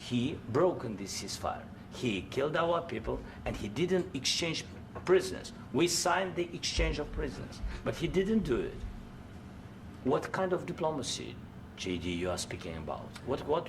he broken this ceasefire. He killed our people, and he didn't exchange prisoners. We signed the exchange of prisoners, but he didn't do it. What kind of diplomacy, JD, you are speaking about? What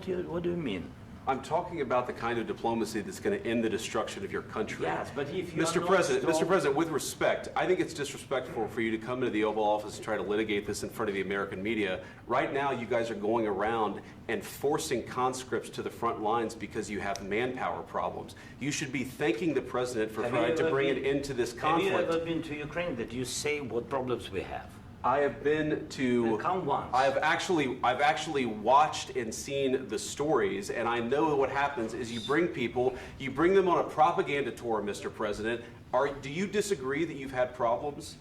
do you mean? I'm talking about the kind of diplomacy that's going to end the destruction of your country. Yes, but if you Mr. President, with respect, I think it's disrespectful for you to come into the Oval Office and try to litigate this in front of the American media. Right now, you guys are going around and forcing conscripts to the front lines because you have manpower problems. You should be thanking the President for trying to bring an end to this conflict. Have you ever been to Ukraine that you say what problems we have? I have been to. Come once. I've actually watched and seen the stories, and I know what happens is you bring them on a propaganda tour, Mr. President. Do you disagree that you've had problems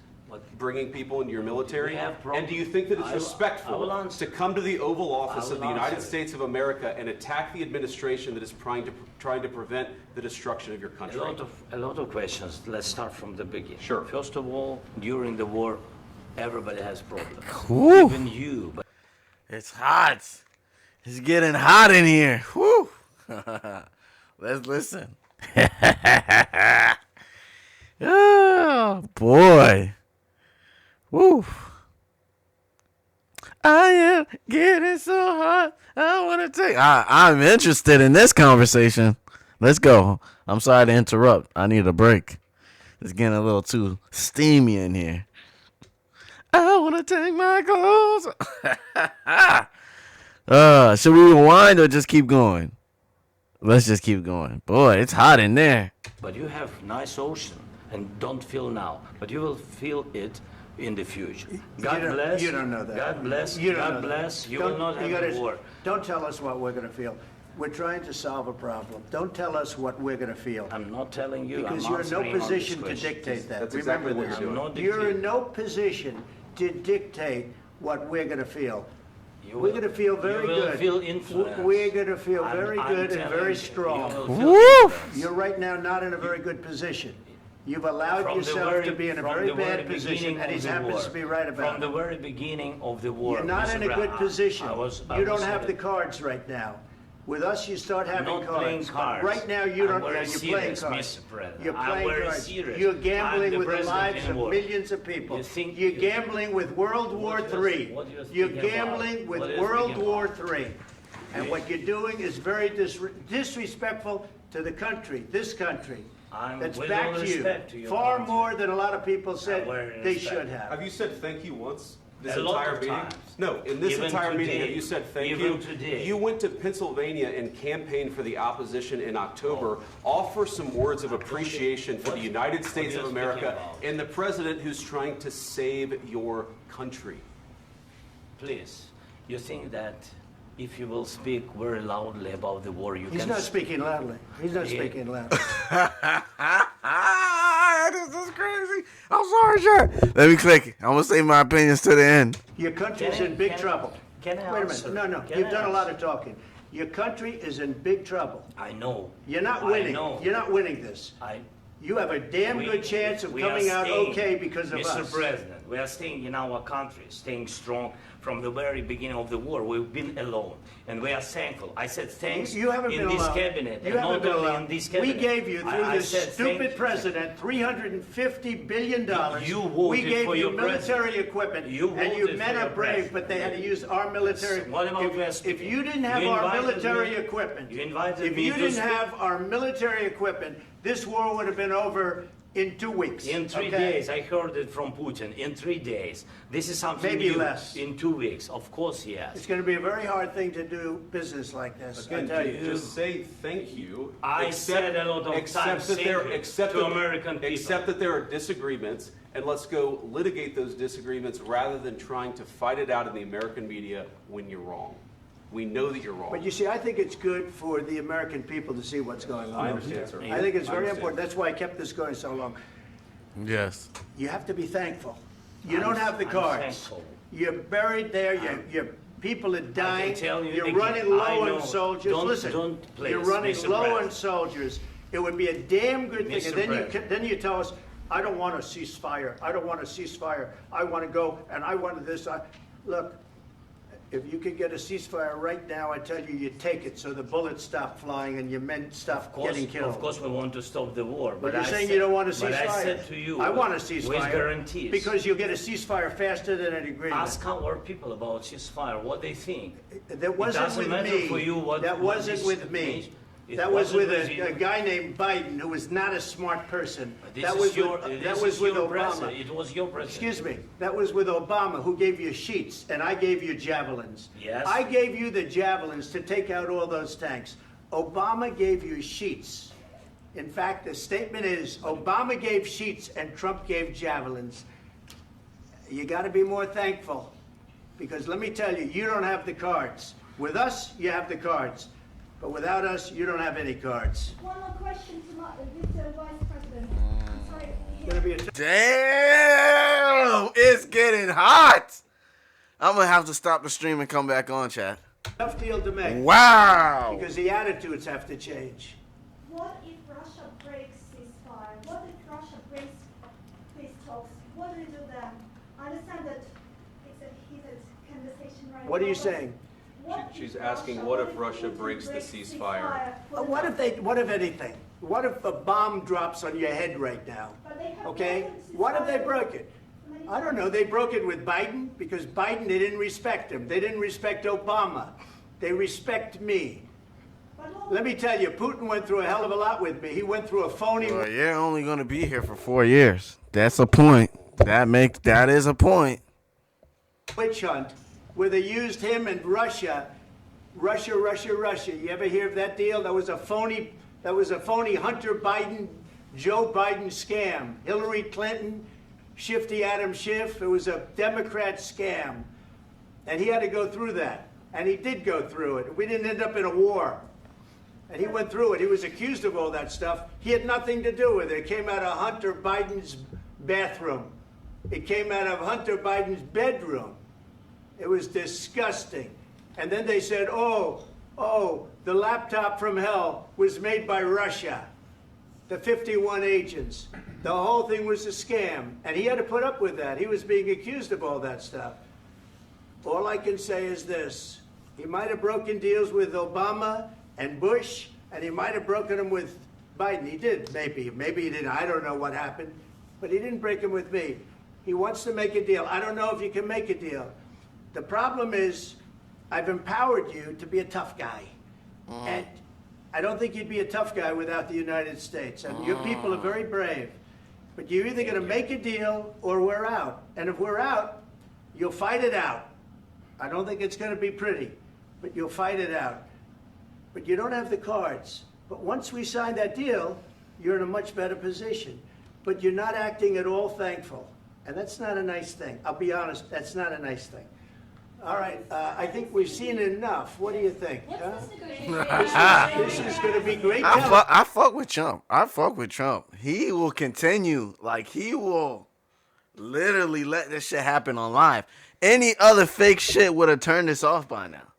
bringing people into your military? And do you think that it's respectful to come to the Oval Office of the United States of America and attack the administration that is trying to prevent the destruction of your country? A lot of questions. Let's start from the beginning. Sure. First of all, during the war, everybody has problems. Woo. Even you. But It's hot. It's getting hot in here. Woo. Let's listen. Oh, boy. Woo. I am getting so hot. I want to take. I'm interested in this conversation. Let's go. I'm sorry to interrupt. I need a break. It's getting a little too steamy in here. I want to take my clothes. Should we rewind or just keep going? Let's just keep going. Boy, it's hot in there. But you have nice ocean and don't feel now. But you will feel it in the future. God bless. You don't know that. God bless. You don't God know bless. that. You will not have a war. Don't tell us what we're going to feel. We're trying to solve a problem. Don't tell us what we're going to feel. I'm not telling you. Because I'm you're in no answering on position this to question. dictate that. That's Remember exactly what this. you're doing. not You're in dictating. no position to dictate what we're going to feel. You We're will- going to feel very you will good. feel influenced. We're going to feel very I'm good and telling very you, strong. you will feel Woo! influenced. You're right now not in a very good position. You've allowed From the yourself very- to be in a from very the very bad position, beginning and he of the happens war. to be right about From the it. very beginning of the war. You're not Mr. in a good Brown, position. I You don't was have in the it. cards right now. With us, you start having not playing cards. cards. Right now, you don't. I'm very You're playing serious, cards. Mr. President. You're I'm playing very cards. serious. You're I'm gambling the with the president lives in of war. millions of people. You think You're you- gambling with World War What you're- III. what you're You're speaking gambling about. with What you're World speaking War about. III. And what you're doing is very disrespectful to the country, this country. I'm That's with back all to you. respect to your Far country. more than a lot of people said very they respect. should have. Have you said thank you once? This A lot entire of meeting? times. No, in this Even entire meeting, today. have you said thank Even you? today. You went to Pennsylvania and campaigned for the opposition in October. Offer some words of appreciation for the United States you're of speaking America about. and the president who's trying to save your country. Please, you think that if you will speak very loudly about the war, you He's can... not speaking loudly. He's not Yeah. speaking loudly. This is crazy. I'm sorry, sir. Let me click it. I'm going to say my opinions to the end. Your country's Can I- in big can I- trouble. can I Wait a answer? minute. No, Can you've I done a lot answer? of talking. Your country is in big trouble. I know. You're not I winning. know. You're not winning this. You have a damn good chance of we are coming out staying, okay because of Mr. us. President, we are staying in our country, staying strong from the very beginning of the war. We've been alone, and we are thankful. I said thanks You haven't in been this alone. cabinet, You and haven't not been only alone. in this We cabinet. gave you, through I this said stupid thank you. president, $350 billion. You We voted gave for you your military president. equipment, You and you voted men for are your brave, president. but they had to use our military. What about you If speaking? you didn't have You our invited military me- equipment, you invited if me you to didn't speak. have our military equipment, this war would have been over in 2 weeks. In 3 okay? days, I heard it from Putin. In 3 days, this is something Maybe new. less. In 2 weeks, of course, It's yes. going to be a very hard thing to do business like this. I Again, tell you. just say thank you. I said a lot of accept times that thank there, you accept to that, American people. Accept that there are disagreements, and let's go litigate those disagreements rather than trying to fight it out in the American media when you're wrong. We know that you're wrong. But you see, I think it's good for the American people to see what's going on. I understand, sir. I think it's I very understand. important. That's why I kept this going so long. Yes. You have to be thankful. You I'm- don't have the I'm cards. thankful. You're buried there. Your people are dying. tell you You're again, running I low know. on soldiers. Don't- Listen, don't, please, you're running Mr. low on President. soldiers. It would be a damn good thing. Mr. And then President. then you tell us, I don't want a ceasefire. I don't want a ceasefire. I want to go and I want this. Look, If you could get a ceasefire right now, I tell you, you take it so the bullets stop flying and your men stop getting killed. Of course, we want to stop the war. But you're I saying said- you don't want a ceasefire. But I said to you, I want a ceasefire. with guarantees. Because you'll get a ceasefire faster than an agreement. Ask our people about ceasefire, what they think. That wasn't doesn't with matter me. for you what- That what wasn't this with me. means. It That was with wasn't with a you. guy named Biden who was not a smart person. This That is was your, with, this that is was with your Obama. president. It was your president. Excuse me. That was with Obama, who gave you sheets, and I gave you javelins. Yes. I gave you the javelins to take out all those tanks. Obama gave you sheets. In fact, the statement is Obama gave sheets and Trump gave javelins. You got to be more thankful, because let me tell you, you don't have the cards. With us, you have the cards. But without us, you don't have any cards. One more question to Mr. Vice President. I'm sorry. It's gonna be a Damn, it's getting hot. I'm gonna have to stop the stream and come back on, chat. tough deal to make. Wow. Because the attitudes have to change. What if Russia breaks ceasefire? What if Russia breaks peace talks? What do we do then? I understand that it's a heated conversation right now. What are you but saying? what if She's asking, Russia- what if if Russia Putin breaks the breaks ceasefire? What if anything? What if a bomb drops on your head right now? But they have Okay? broken What if they ceasefire broke it? many I don't know. They broke it with Biden because Biden, they didn't respect him. They didn't respect Obama. They respect me. But what- Let me tell you, Putin went through a hell of a lot with me. He went through a phony Well, you're only gonna be here for 4 years. That's a point. That is a point. witch hunt where they used him and Russia. You ever hear of that deal? That was a phony Hunter Biden, Joe Biden scam. Hillary Clinton, Shifty Adam Schiff. It was a Democrat scam. And he had to go through that. And he did go through it. We didn't end up in a war. And he went through it. He was accused of all that stuff. He had nothing to do with it. It came out of Hunter Biden's bathroom. It came out of Hunter Biden's bedroom. It was disgusting. And then they said, oh, the laptop from hell was made by Russia. The 51 agents. The whole thing was a scam. And he had to put up with that. He was being accused of all that stuff. All I can say is this. He might have broken deals with Obama and Bush, and he might have broken them with Biden. He did, maybe. Maybe he didn't. I don't know what happened. But he didn't break them with me. He wants to make a deal. I don't know if you can make a deal. The problem is, I've empowered you to be a tough guy. And I don't think you'd be a tough guy without the United States. And your people are very brave. But you're either going to make a deal or we're out. And if we're out, you'll fight it out. I don't think it's going to be pretty, but you'll fight it out. But you don't have the cards. But once we sign that deal, you're in a much better position. But you're not acting at all thankful. And that's not a nice thing. I'll be honest, that's not a nice thing. All right, I think we've seen enough. What do you think? Huh? This is going to be great. I fuck with Trump. He will continue. Like, he will literally let this shit happen on live. Any other fake shit would have turned this off by now.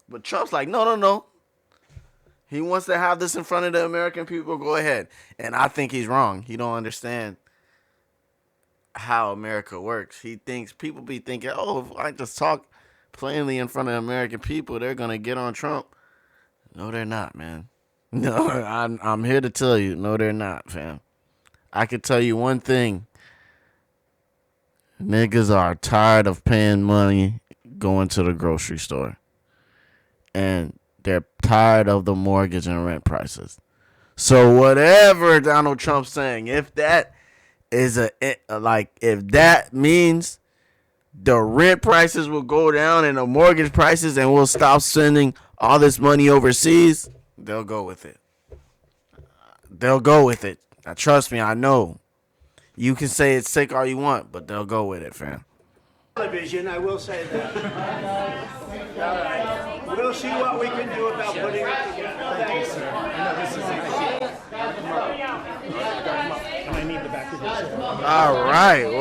But Trump's like, no. He wants to have this in front of the American people. Go ahead. And I think he's wrong. He don't understand how America works. He thinks, people be thinking, oh, if I just talk plainly in front of the American people, they're going to get on Trump. No, they're not, man. No, I'm here to tell you, no, they're not, fam. I can tell you one thing. Niggas are tired of paying money going to the grocery store. And they're tired of the mortgage and rent prices. So whatever Donald Trump's saying, if that is if that means the rent prices will go down and the mortgage prices and we'll stop sending all this money overseas, they'll go with it. Now, trust me, I know. You can say it's sick all you want, but they'll go with it, fam. Television, I will say that. All right. We'll see what we can do about putting it together. Thanks. All right, well.